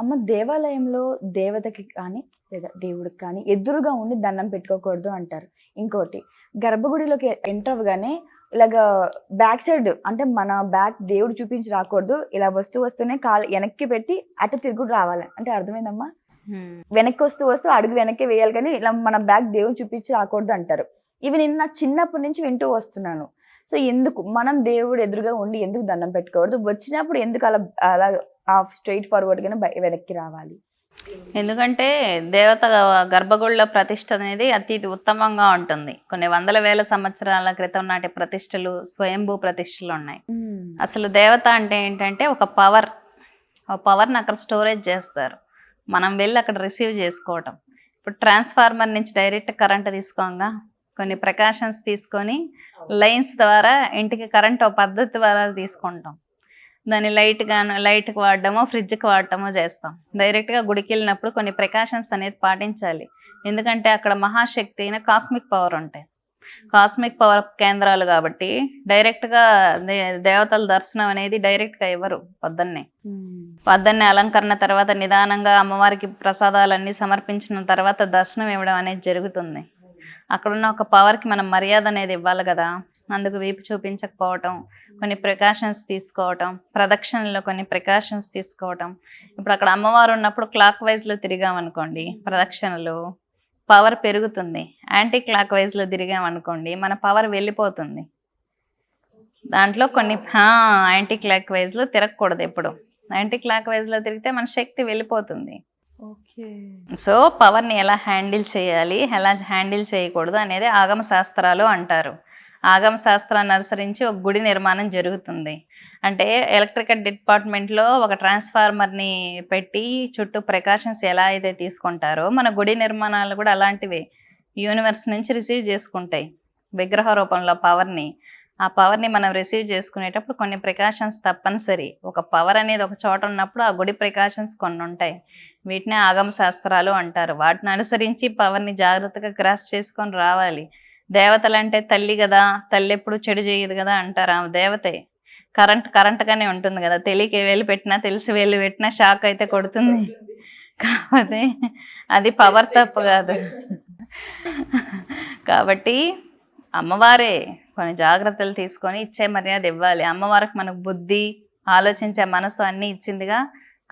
అమ్మ దేవాలయంలో దేవతకి కానీ లేదా దేవుడికి కానీ ఎదురుగా ఉండి దండం పెట్టుకోకూడదు అంటారు. ఇంకోటి గర్భగుడిలోకి ఎంటర్ అవ్వగానే ఇలాగా బ్యాక్ సైడ్ అంటే మన బ్యాక్ దేవుడు చూపించి రాకూడదు. ఇలా వస్తూనే కాలు వెనక్కి పెట్టి అటు తిరుగుడు రావాలి. అంటే అర్థమైందమ్మా? వెనక్కి వస్తూ అడుగు వెనక్కి వేయాలి కానీ ఇలా మన బ్యాక్ దేవుడు చూపించి రాకూడదు అంటారు. ఇవి నేను నా చిన్నప్పటి నుంచి వింటూ వస్తున్నాను. సో ఎందుకు మనం దేవుడు ఎదురుగా ఉండి ఎందుకు దండం పెట్టుకోకూడదు? వచ్చినప్పుడు ఎందుకు అలా అలా స్ట్రైట్ ఫార్వర్డ్ గానే వెనక్కి రావాలి? ఎందుకంటే దేవత గర్భగుడిలో ప్రతిష్ఠ అనేది అతి ఉత్తమంగా ఉంటుంది. కొన్ని వందల వేల సంవత్సరాల క్రితం నాటి ప్రతిష్టలు, స్వయంభూ ప్రతిష్టలు ఉన్నాయి. అసలు దేవత అంటే ఏంటంటే ఒక పవర్ని అక్కడ స్టోరేజ్ చేస్తారు. మనం వెళ్ళి అక్కడ రిసీవ్ చేసుకోవటం. ఇప్పుడు ట్రాన్స్ఫార్మర్ నుంచి డైరెక్ట్ కరెంట్ తీసుకోగా కొన్ని ప్రికాషన్స్ తీసుకొని లైన్స్ ద్వారా ఇంటికి కరెంట్ ఒక పద్ధతి ద్వారా తీసుకుంటాం. దాన్ని లైట్కి వాడడమో ఫ్రిడ్జ్కి వాడటమో చేస్తాం. డైరెక్ట్గా గుడికి వెళ్ళినప్పుడు కొన్ని ప్రికాషన్స్ అనేది పాటించాలి. ఎందుకంటే అక్కడ మహాశక్తి అయిన కాస్మిక్ పవర్ ఉంటాయి. కాస్మిక్ పవర్ కేంద్రాలు కాబట్టి డైరెక్ట్గా దేవతల దర్శనం అనేది డైరెక్ట్గా ఇవ్వరు. పొద్దున్నే అలంకరణ తర్వాత నిదానంగా అమ్మవారికి ప్రసాదాలన్నీ సమర్పించిన తర్వాత దర్శనం ఇవ్వడం అనేది జరుగుతుంది. అక్కడున్న ఒక పవర్కి మనం మర్యాద అనేది ఇవ్వాలి కదా. అందుకు వీపు చూపించకపోవటం, కొన్ని ప్రికాషన్స్ తీసుకోవటం, ప్రదక్షిణలో కొన్ని ప్రికాషన్స్ తీసుకోవటం. ఇప్పుడు అక్కడ అమ్మవారు ఉన్నప్పుడు క్లాక్ వైజ్లో తిరిగామనుకోండి ప్రదక్షిణలు, పవర్ పెరుగుతుంది. యాంటీ క్లాక్ వైజ్లో తిరిగామనుకోండి మన పవర్ వెళ్ళిపోతుంది. దాంట్లో కొన్ని యాంటీ క్లాక్ వైజ్లో తిరగకూడదు. ఎప్పుడు యాంటీ క్లాక్ వైజ్లో తిరిగితే మన శక్తి వెళ్ళిపోతుంది. సో పవర్ని ఎలా హ్యాండిల్ చేయాలి, ఎలా హ్యాండిల్ చేయకూడదు అనేది ఆగమ శాస్త్రాలు అంటారు. ఆగమ శాస్త్రాన్ని అనుసరించి ఒక గుడి నిర్మాణం జరుగుతుంది. అంటే ఎలక్ట్రికల్ డిపార్ట్మెంట్లో ఒక ట్రాన్స్ఫార్మర్ని పెట్టి చుట్టూ ప్రికాషన్స్ ఎలా అయితే తీసుకుంటారో మన గుడి నిర్మాణాలు కూడా అలాంటివే. యూనివర్స్ నుంచి రిసీవ్ చేసుకుంటాయి విగ్రహ రూపంలో పవర్ని. ఆ పవర్ని మనం రిసీవ్ చేసుకునేటప్పుడు కొన్ని ప్రికాషన్స్ తప్పనిసరి. ఒక పవర్ అనేది ఒక చోట ఉన్నప్పుడు ఆ గుడి ప్రికాషన్స్ కొన్ని ఉంటాయి. వీటినే ఆగమ శాస్త్రాలు అంటారు. వాటిని అనుసరించి పవర్ని జాగ్రత్తగా గ్రాస్ చేసుకొని రావాలి. దేవతలంటే తల్లి కదా, తల్లి ఎప్పుడు చెడు చేయదు కదా అంటారు. ఆమె దేవతే. కరెంట్గానే ఉంటుంది కదా. తెలియక వేలు పెట్టినా తెలిసి వేలు పెట్టినా షాక్ అయితే కొడుతుంది. కాకపోతే అది పవర్ తప్పు కాదు. కాబట్టి అమ్మవారే కొన్ని జాగ్రత్తలు తీసుకొని ఇచ్చే మర్యాద ఇవ్వాలి. అమ్మవారికి మనకు బుద్ధి, ఆలోచించే మనసు అన్నీ ఇచ్చిందిగా.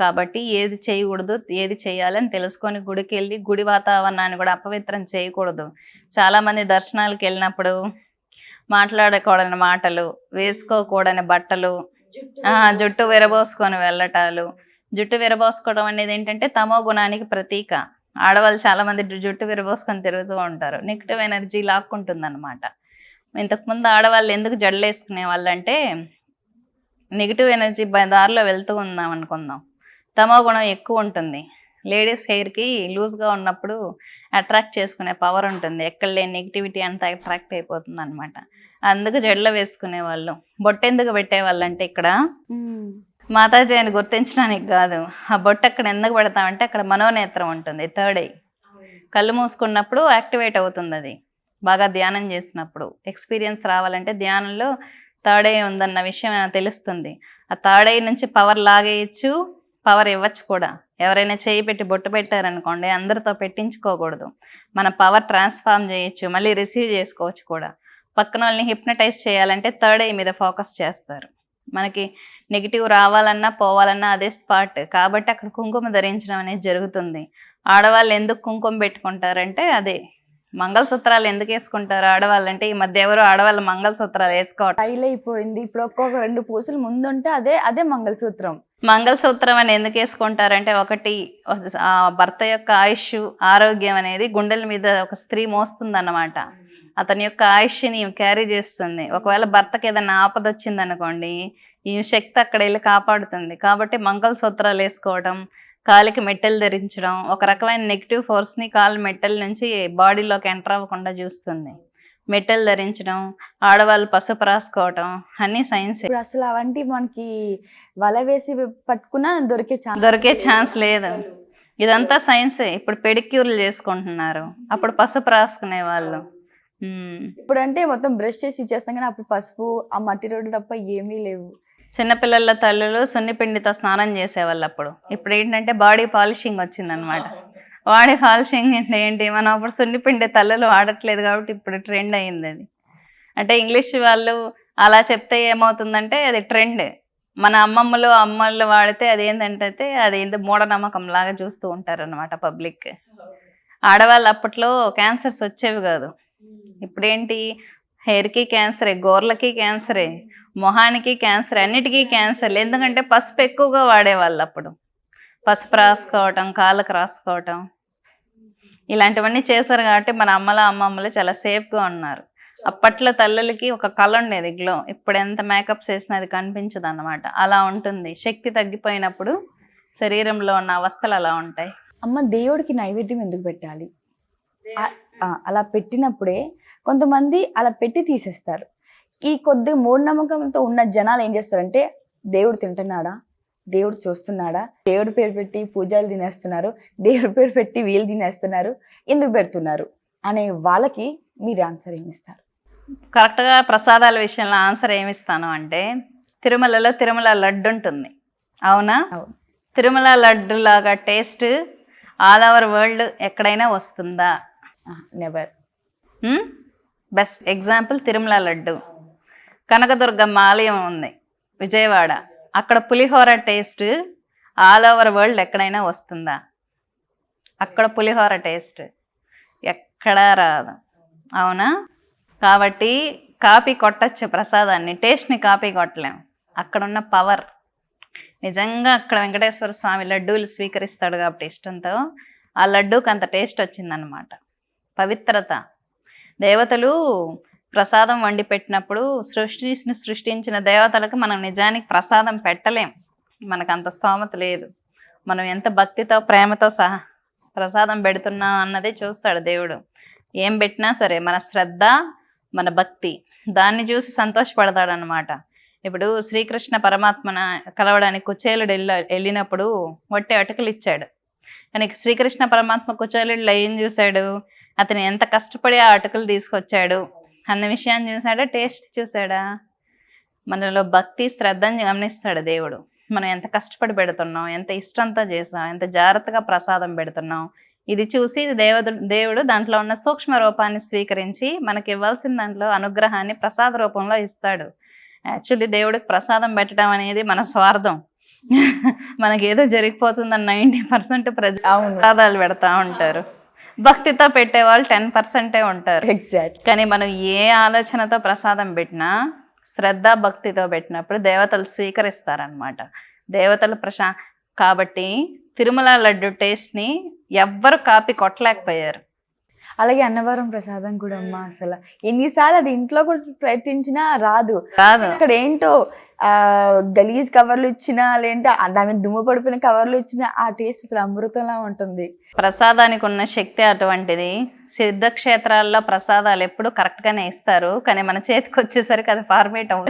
కాబట్టి ఏది చేయకూడదు, ఏది చేయాలని తెలుసుకొని గుడికి వెళ్ళి గుడి వాతావరణాన్ని కూడా అపవిత్రం చేయకూడదు. చాలామంది దర్శనాలకు వెళ్ళినప్పుడు మాట్లాడకూడని మాటలు, వేసుకోకూడని బట్టలు, జుట్టు విరబోసుకొని వెళ్ళటాలు. జుట్టు విరబోసుకోవడం అనేది ఏంటంటే తమో గుణానికి ప్రతీక. ఆడవాళ్ళు చాలామంది జుట్టు విరబోసుకొని తిరుగుతూ ఉంటారు. నెగిటివ్ ఎనర్జీ లాక్కుంటుంది అనమాట. ఇంతకుముందు ఆడవాళ్ళు ఎందుకు జడలు వేసుకునే వాళ్ళు అంటే నెగిటివ్ ఎనర్జీ దారిలో వెళ్తూ ఉందాం అనుకుందాం. తమో గుణం ఎక్కువ ఉంటుంది. లేడీస్ హెయిర్కి లూజ్గా ఉన్నప్పుడు అట్రాక్ట్ చేసుకునే పవర్ ఉంటుంది. ఎక్కడ లేని నెగిటివిటీ అంతా అట్రాక్ట్ అయిపోతుంది అనమాట. అందుకు జడలో వేసుకునేవాళ్ళు. బొట్టెందుకు పెట్టేవాళ్ళు అంటే ఇక్కడ మాతాజీ అని గుర్తించడానికి కాదు. ఆ బొట్టు అక్కడ ఎందుకు పెడతామంటే అక్కడ మనోనేత్రం ఉంటుంది, థర్డ్ ఐ. కళ్ళు మూసుకున్నప్పుడు యాక్టివేట్ అవుతుంది. అది బాగా ధ్యానం చేసినప్పుడు ఎక్స్పీరియన్స్ రావాలంటే ధ్యానంలో థర్డ్ ఐ ఉందన్న విషయం తెలుస్తుంది. ఆ థర్డ్ ఐ నుంచి పవర్ లాగేయచ్చు, పవర్ ఇవ్వచ్చు కూడా. ఎవరైనా చేయి పెట్టి బొట్టు పెట్టారనుకోండి, అందరితో పెట్టించుకోకూడదు. మన పవర్ ట్రాన్స్ఫార్మ్ చేయొచ్చు, మళ్ళీ రిసీవ్ చేసుకోవచ్చు కూడా. పక్కన వాళ్ళని హిప్నటైజ్ చేయాలంటే థర్డ్ ఐ మీద ఫోకస్ చేస్తారు. మనకి నెగిటివ్ రావాలన్నా పోవాలన్నా అదే స్పాట్. కాబట్టి అక్కడ కుంకుమ ధరించడం అనేది జరుగుతుంది. ఆడవాళ్ళు ఎందుకు కుంకుమ పెట్టుకుంటారంటే అదే. మంగళసూత్రాలు ఎందుకు వేసుకుంటారు ఆడవాళ్ళు అంటే ఈ మధ్య ఎవరు ఆడవాళ్ళు మంగళసూత్రాలు వేసుకోవటం స్టైల్ అయిపోయింది. ఇప్పుడు ఒక్కొక్క 2 పూసలు ముందుంటే అదే మంగళసూత్రం. మంగళసూత్రం అని ఎందుకు వేసుకుంటారంటే ఒకటి ఆ భర్త యొక్క ఆయుష్, ఆరోగ్యం అనేది గుండెల మీద ఒక స్త్రీ మోస్తుందన్నమాట. అతని యొక్క ఆయుష్ని క్యారీ చేస్తుంది. ఒకవేళ భర్తకి ఏదైనా ఆపద వచ్చింది అనుకోండి, ఈ శక్తి అక్కడ వెళ్ళి కాపాడుతుంది. కాబట్టి మంగళసూత్రాలు వేసుకోవడం, కాలికి మెట్టెలు ధరించడం ఒక రకమైన నెగిటివ్ ఫోర్స్ని కాలు మెట్టెల నుంచి బాడీలోకి ఎంటర్ అవ్వకుండా చూస్తుంది. మెట్టెలు ధరించడం, ఆడవాళ్ళు పసుపు రాసుకోవటం అన్నీ సైన్స్. ఇప్పుడు అసలు అవంటి మనకి వల వేసి పట్టుకున్నా దొరికే ఛాన్స్ లేదు. ఇదంతా సైన్సే. ఇప్పుడు పెడిక్యూర్లు చేసుకుంటున్నారు, అప్పుడు పసుపు రాసుకునే వాళ్ళు. ఇప్పుడు అంటే మొత్తం బ్రష్ చేసి ఇచ్చేస్తాం కానీ అప్పుడు పసుపు, ఆ మట్టి రోడ్డు తప్ప ఏమీ లేవు. చిన్నపిల్లల తల్లులు సున్నిపిండితో స్నానం చేసేవాళ్ళు అప్పుడు. ఇప్పుడు ఏంటంటే బాడీ పాలిషింగ్ వచ్చిందనమాట. బాడీ పాలిషింగ్ అంటే ఏంటి, మనం అప్పుడు సున్నిపిండి తల్లులు వాడట్లేదు కాబట్టి ఇప్పుడు ట్రెండ్ అయింది అది. అంటే ఇంగ్లీష్ వాళ్ళు అలా చెప్తే ఏమవుతుందంటే అది ట్రెండ్. మన అమ్మమ్మలు వాడితే అదేంటంటే అది ఏంటో మూఢనమ్మకం లాగా చూస్తూ ఉంటారనమాట పబ్లిక్. ఆడవాళ్ళు అప్పట్లో క్యాన్సర్స్ వచ్చేవి కాదు. ఇప్పుడేంటి, హెయిర్కి క్యాన్సరే, గోర్లకి క్యాన్సరే, మొహానికి క్యాన్సర్, అన్నిటికీ క్యాన్సర్లు. ఎందుకంటే పసుపు ఎక్కువగా వాడేవాళ్ళు అప్పుడు. పసుపు రాసుకోవటం, కాళ్ళకు రాసుకోవటం, ఇలాంటివన్నీ చేశారు కాబట్టి మన అమ్మమ్మలు చాలా సేఫ్గా ఉన్నారు. అప్పట్లో తల్లులకి ఒక కళ ఉండేది, గ్లో. ఇప్పుడు ఎంత మేకప్ చేసినా అది కనిపించదు అన్నమాట. అలా ఉంటుంది. శక్తి తగ్గిపోయినప్పుడు శరీరంలో ఉన్న అవస్థలు అలా ఉంటాయి. అమ్మ, దేవుడికి నైవేద్యం ఎందుకు పెట్టాలి? అలా పెట్టినప్పుడే కొంతమంది అలా పెట్టి తీసేస్తారు. ఈ కొద్ది మూఢనమ్మకంతో ఉన్న జనాలు ఏం చేస్తారంటే, దేవుడు తింటున్నాడా, దేవుడు చూస్తున్నాడా, దేవుడి పేరు పెట్టి పూజలు తినేస్తున్నారు, దేవుడి పేరు పెట్టి వీళ్ళు తినేస్తున్నారు, ఎందుకు పెడుతున్నారు అనే వాళ్ళకి మీరు ఆన్సర్ ఏమిస్తారు? కరెక్ట్గా ప్రసాదాల విషయంలో ఆన్సర్ ఏమిస్తాను అంటే, తిరుమలలో తిరుమల లడ్డు ఉంటుంది, అవునా? అవును. తిరుమల లడ్డు లాగా టేస్ట్ ఆల్ ఓవర్ వరల్డ్ ఎక్కడైనా వస్తుందా? Never. Best example Tirumala laddu. Kanakadurgamma ఆలయం ఉంది విజయవాడ, అక్కడ పులిహోర టేస్ట్ ఆల్ ఓవర్ వరల్డ్ ఎక్కడైనా వస్తుందా? అక్కడ పులిహోర టేస్ట్ ఎక్కడా రాదు, అవునా? కాబట్టి కాపీ కొట్టచ్చు ప్రసాదాన్ని, టేస్ట్ని కాపీ కొట్టలేము. అక్కడున్న పవర్ నిజంగా అక్కడ వెంకటేశ్వర స్వామి లడ్డూలు స్వీకరిస్తాడు కాబట్టి ఇష్టంతో ఆ లడ్డూకి అంత టేస్ట్ వచ్చిందనమాట. పవిత్రత. దేవతలు ప్రసాదం వండి పెట్టినప్పుడు సృష్టించిన దేవతలకు మనం నిజానికి ప్రసాదం పెట్టలేం, మనకు అంత స్తోమత లేదు. మనం ఎంత భక్తితో ప్రేమతో సహా ప్రసాదం పెడుతున్నాం అన్నదే చూస్తాడు దేవుడు. ఏం పెట్టినా సరే మన శ్రద్ధ, మన భక్తి, దాన్ని చూసి సంతోషపడతాడు అనమాట. ఇప్పుడు శ్రీకృష్ణ పరమాత్మన కలవడానికి కుచేలుడు వెళ్ళినప్పుడు వట్టి అటుకులు ఇచ్చాడు. కానీ శ్రీకృష్ణ పరమాత్మ కుచేలుడిలో ఏం చూశాడు, అతను ఎంత కష్టపడి ఆ అటుకులు తీసుకొచ్చాడు అన్న విషయాన్ని చూసాడా, టేస్ట్ చూసాడా? మనలో భక్తి శ్రద్ధని గమనిస్తాడు దేవుడు. మనం ఎంత కష్టపడి పెడుతున్నాం, ఎంత ఇష్టంతో చేసాం, ఎంత జాగ్రత్తగా ప్రసాదం పెడుతున్నాం, ఇది చూసి దేవుడు దాంట్లో ఉన్న సూక్ష్మ రూపాన్ని స్వీకరించి మనకి ఇవ్వాల్సిన దాంట్లో అనుగ్రహాన్ని ప్రసాద రూపంలో ఇస్తాడు. యాక్చువల్లీ దేవుడికి ప్రసాదం పెట్టడం అనేది మన స్వార్థం. మనకేదో జరిగిపోతుందని 90% ప్రసాదాలు పెడతా ఉంటారు. భక్తితో పెట్టేవాళ్ళు 10% ఉంటారు. ఎగ్జాక్ట్. కానీ మనం ఏ ఆలోచనతో ప్రసాదం పెట్టినా శ్రద్ధ భక్తితో పెట్టినప్పుడు దేవతలు స్వీకరిస్తారనమాట. దేవతలు కాబట్టి తిరుమల లడ్డు టేస్ట్ని ఎవ్వరు కాపీ కొట్టలేకపోయారు. అలాగే అన్నవరం ప్రసాదం కూడా అమ్మ, అసలు ఎన్నిసార్లు అది ఇంట్లో కూడా ప్రయత్నించినా రాదు. అక్కడ ఏంటో గలీజ్ కవర్లు ఇచ్చినా, లేదంటే దాని మీద దుమ్ము పడిపోయిన కవర్లు ఇచ్చినా ఆ టేస్ట్ అసలు అమృతంలా ఉంటుంది. ప్రసాదానికి ఉన్న శక్తి అటువంటిది. సిద్ధక్షేత్రాల్లో ప్రసాదాలు ఎప్పుడు కరెక్ట్గానే ఇస్తారు, కానీ మన చేతికి వచ్చేసరికి అది ఫార్మేట్ అవుతుంది.